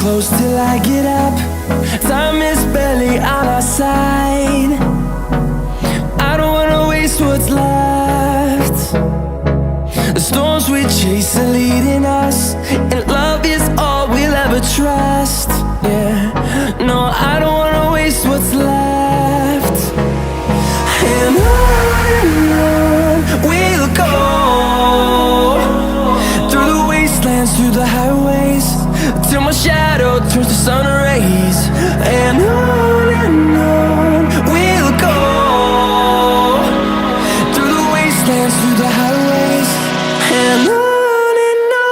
close till I get up. Time is barely on our side. I don't wanna waste what's left. The storms we chase are leading us, and love is all we'll ever trust. Yeah, no, I don't wanna waste what's left. And on we'll go, through the wastelands, through the highways, till my shadow turns to sun rays. And on we'll go, through the wastelands, through the highways, and on we'll go.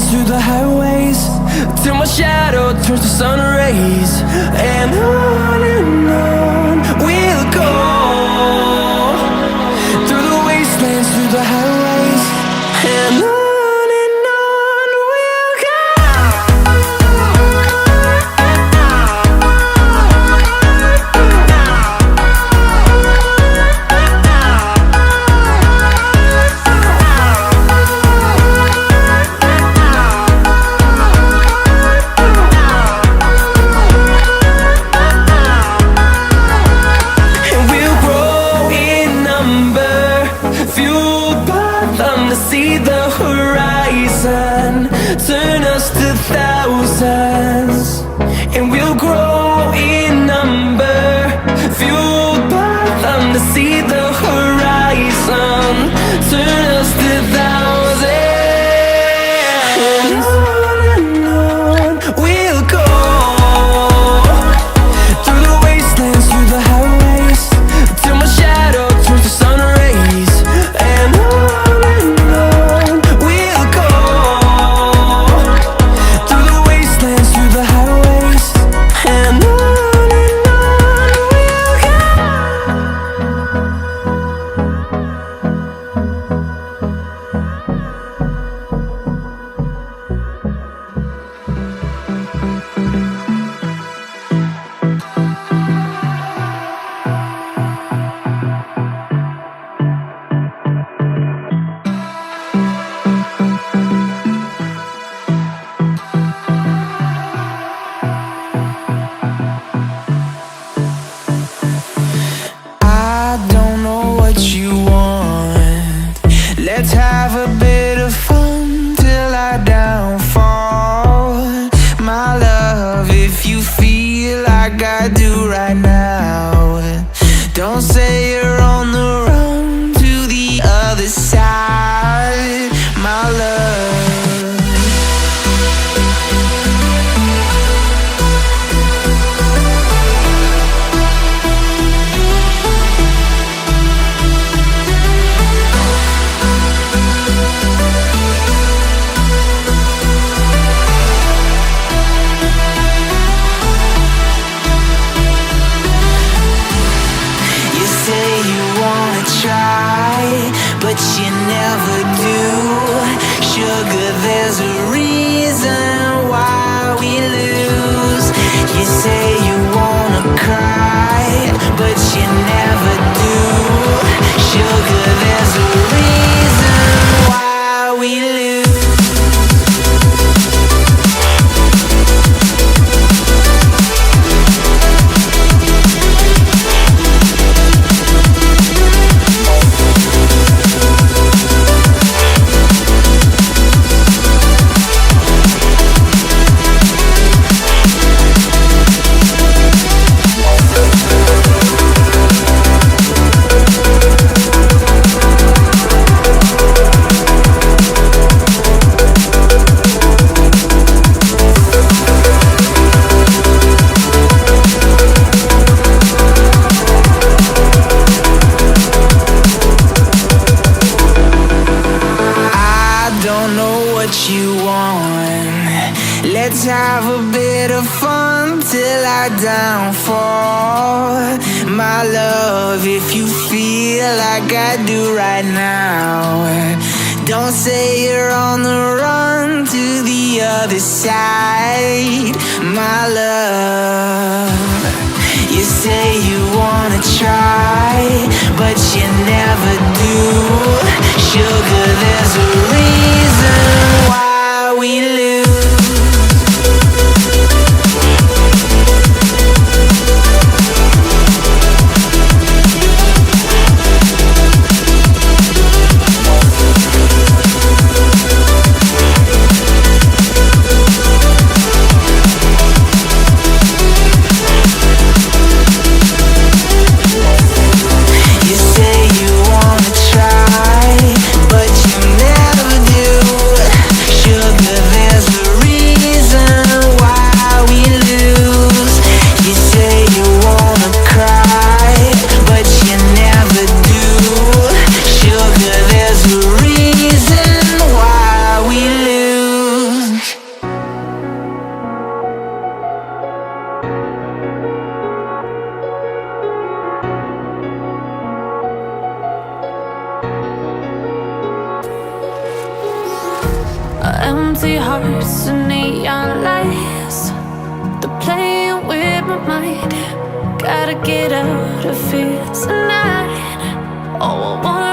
Through the highways, till my shadow turns to sun rays. And on we'll go, through the wastelands, through the highways, and on we'll go. See the horizon turn us to thousands, and we'll grow in number, fueled by them. To see the horizon turn us to thousands, and on we'll go, through the wastelands, through the highways, till my shadow turns to sun rays. And let's have a bit of fun till I downfall. My love, if you feel like I do right now, don't say you're on the run to the other side, my love. But you never do. Sugar, there's a reason why we lose. You say you wanna cry, but you never do. Sugar, there's a reason why we lose. downfall. My love, if you feel like I do right now, don't say you're on the run to the other side. My love, you say you wanna try, but you never do. Sugar, there's a reason why we lose. Empty hearts and neon lights, they're playing with my mind. Gotta get out of here tonight. Oh, I wanna